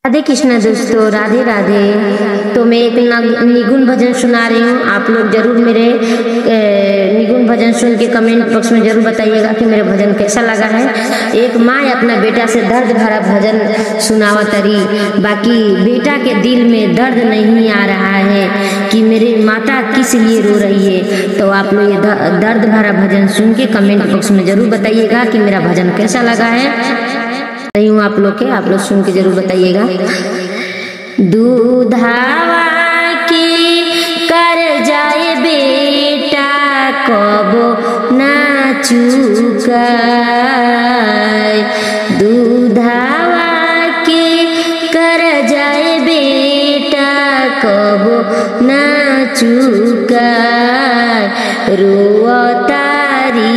राधे कृष्णा दोस्तों, राधे राधे। तो मैं एक निगुण भजन सुना रही हूँ। आप लोग जरूर मेरे निगुण भजन सुन के कमेंट बॉक्स में जरूर बताइएगा कि मेरा भजन कैसा लगा है। एक माँ अपना बेटा से दर्द भरा भजन सुनावा तरी, बाकी बेटा के दिल में दर्द नहीं आ रहा है कि मेरी माता किस लिए रो रही है। तो आप लोग ये दर्द भरा भजन सुन के कमेंट बॉक्स में जरूर बताइएगा कि मेरा भजन कैसा लगा है। नहीं हूँ आप लोग सुन के जरूर बताइएगा। दूधावा की कर जाए बेटा कबो ना चुकाए, दूधावा की कर जाए बेटा कबो ना चुकाए। रोआ तारी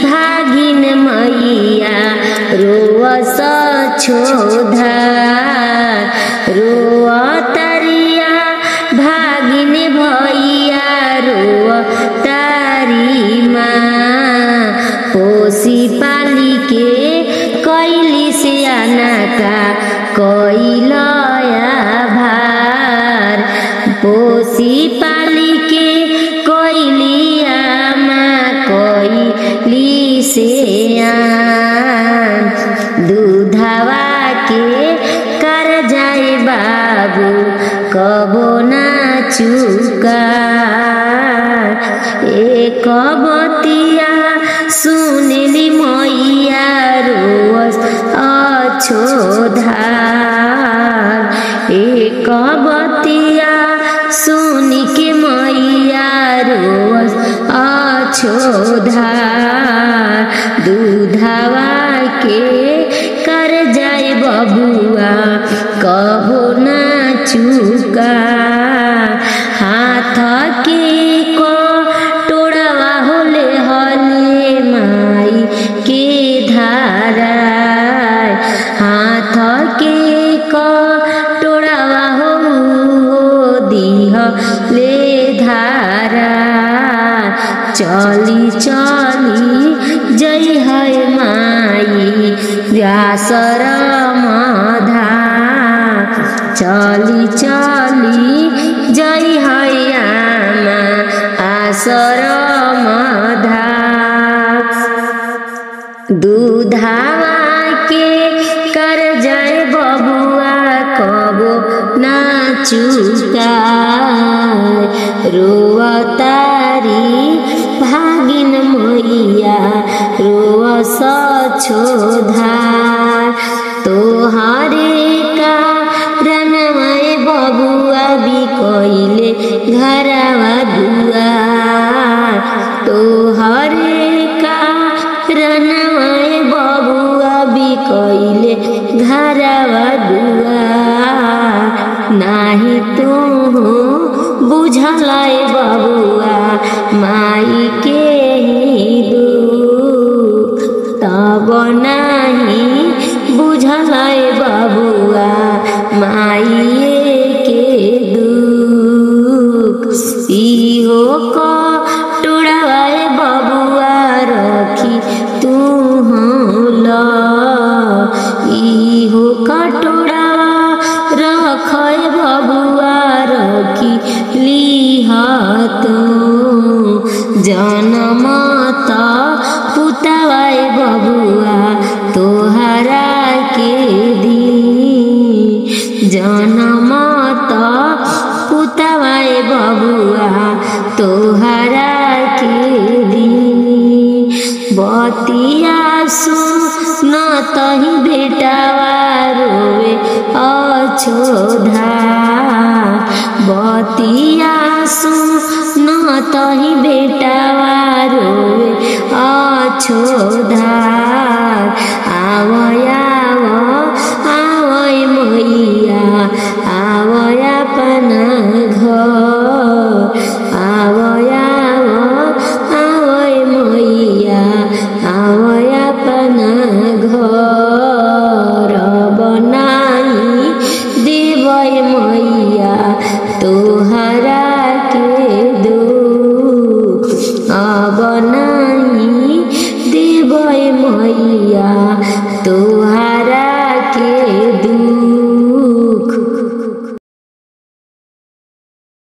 भागिन मैया रोआ सछोधा, रोआ तरिया भागिन भैया रोआ तारी माँ। पोसी पाली के कैली से आना का कैलया भार, पोसी पाली के कैलिया माँ कैली से दूधावा के कर जाए बाबू कबो ना चुका। एक बतिया सुनली मैया रोस अछोधार, एक बतिया सुन के मैया रोस अछोधार। दूधावा के कर जाए बबुआ कबो ना चुका। हाथ के को टोड़वा होले हले माई के धारा, हाथ के को टोड़वा हो दीह ले धारा। चली चली जय है माई व्यासर माधा, चली चली जय है आमा आसर माधा। दूधावा के कर जाए बबुआ कबो ना चुका। रोआ तारी भागिन मैया रोआ सछोधा, तोहरे का रनवाए बबुआ भी कैले घरवा दुआर। तोहरे का रनवाए बबुआ भी कैले घरवा दुआर। नाही तू बुझलाए बबुआ माई के ही दुख, तब नहीं बुझलाए बबुआ माई के दुख। इहो को टोड़वाए बबुआ रखी तू ला, इहो कटोरा रखे बबुआ रखी लिहा तू। जनमता पुतवाए बबुआ तोहरा के दी, जनमता पुतवाए बबुआ तोहरा के दी। बतिया सुन तही बेटावा रोवे अछोधा, बतिया सुन तही बेटावा रोवे अछोधा। आवय आवय मैया आवय अपना घर, आवय आवय मैया आवय अपना घर बनाई देवय मैया तो